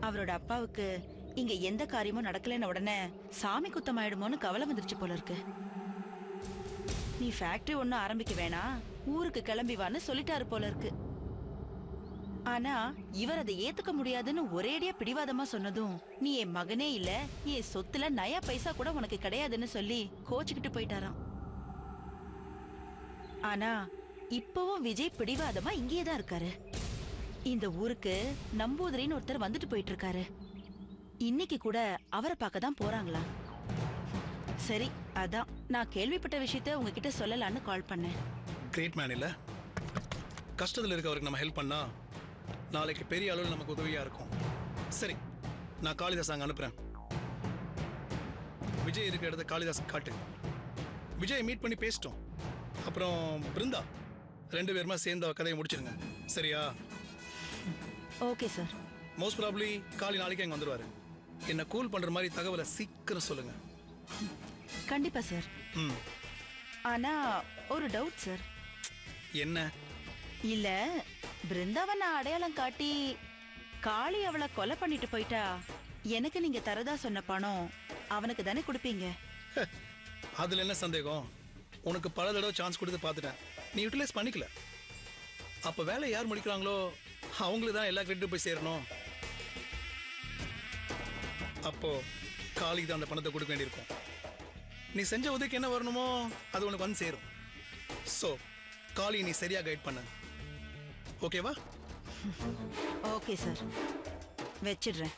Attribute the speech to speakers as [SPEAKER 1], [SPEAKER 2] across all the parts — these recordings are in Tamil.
[SPEAKER 1] அவரோட அப்பாவுக்கு இங்க எந்த காரியமும் நடக்கலன்னு உடனே சாமி குத்தம் ஆயிடுமோன்னு கவலை வந்துருச்சு போல இருக்கு. நீ ஃபேக்டரி ஒன்னும் ஆரம்பிக்க வேணாம், ஊருக்கு கிளம்பி வான்னு சொல்லிட்டாரு போல இருக்கு. ஆனா இவர் அதை ஏத்துக்க முடியாதுன்னு ஒரேடியா பிடிவாதமா சொன்னதும், நீ என் மகனே இல்ல, என் சொத்துல நயா பைசா கூட உனக்கு கிடையாதுன்னு சொல்லி கோச்சுக்கிட்டு போயிட்டாராம். ஆனா இப்பவும் விஜய் பிடிவாதமா இங்கேயேதான் இருக்காரு. இந்த ஊருக்கு நம்பூதிரின்னு ஒருத்தர் வந்துட்டு போயிட்டு இருக்காரு. இன்னைக்கு கூட அவரை பார்க்க தான் போறாங்களா? சரி, அதான் நான் கேள்விப்பட்ட விஷயத்த உங்ககிட்ட சொல்லலான்னு கால் பண்ணேன்.
[SPEAKER 2] கிரேட் மேன் இல்ல, கஷ்டத்துல இருக்கவருக்கு நம்ம ஹெல்ப் பண்ணா நாளைக்கு பெரிய அளவில் நமக்கு உதவியா இருக்கும். சரி, நான் காளிதாஸ் அங்க அனுப்புறேன். விஜய் இருக்கிற இடத்த காளிதாஸ் காட்டு. விஜய் மீட் பண்ணி பேசிட்டோம். அப்புறம் பிருந்தா 2 பேருமா சேர்ந்து கதையை முடிச்சிருங்க. சரியா?
[SPEAKER 1] Okay sir.
[SPEAKER 2] மோஸ்ட் ப்ராபப்லி காளி நாளைக்கு அங்க வந்துருவாரு. என்ன கூல் பண்ற மாதிரி தகவலை சீக்கிரம் சொல்லுங்க.
[SPEAKER 1] கண்டிப்பா சார். ஆனா ஒரு டவுட் சார்.
[SPEAKER 2] என்ன?
[SPEAKER 1] இல்ல, பிருந்தாவை நான் அடையாளம் காட்டி காளி அவளை கொலை பண்ணிட்டு போயிட்டா எனக்கு நீங்க தரதா சொன்ன பணம் அவனுக்கு தானே கொடுப்பீங்க?
[SPEAKER 2] அதுல என்ன சந்தேகம்? உனக்கு பல தடவை சான்ஸ் கொடுத்து பார்த்துட்டேன், நீ யூட்டிலைஸ் பண்ணிக்கல. அப்ப வேலை யார் முடிக்கிறாங்களோ அவங்களுக்கு தான் எல்லா கிரெடிட்டும் போய் சேரணும். அப்போ காளிக்கு தான் அந்த பணத்தை கொடுக்க வேண்டியிருக்கும். நீ செஞ்ச உதவிக்கு என்ன வரணுமோ அது உனக்கு வந்து சேரும். சோ காளி நீ சரியா கைட் பண்ண. ஓகேவா?
[SPEAKER 1] ஓகே சார், வச்சிடுறேன்.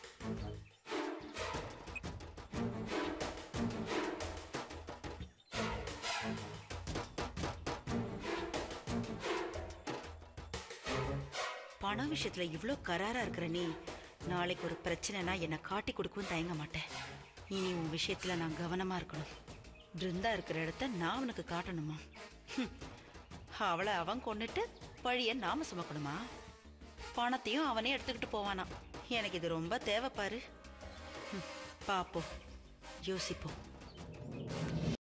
[SPEAKER 1] பண விஷயத்துல இவ்ளோ கராரா இருக்கிற நீ, நாளைக்கு ஒரு பிரச்சனைனா என்ன காட்டி கொடுக்கவும் தயங்க மாட்டேன். இனி உன் விஷயத்துல நான் கவனமா இருக்கணும். பிருந்தா இருக்கிற இடத்த நான் அவனுக்கு காட்டணுமா? அவளை அவன் கொண்டுட்டு பழிய நாம சுமக்கணுமா? பணத்தையும் அவனே எடுத்துக்கிட்டு போவானா? எனக்கு இது ரொம்ப தேவைப்பாரு. பாப்போம், யோசிப்போம்.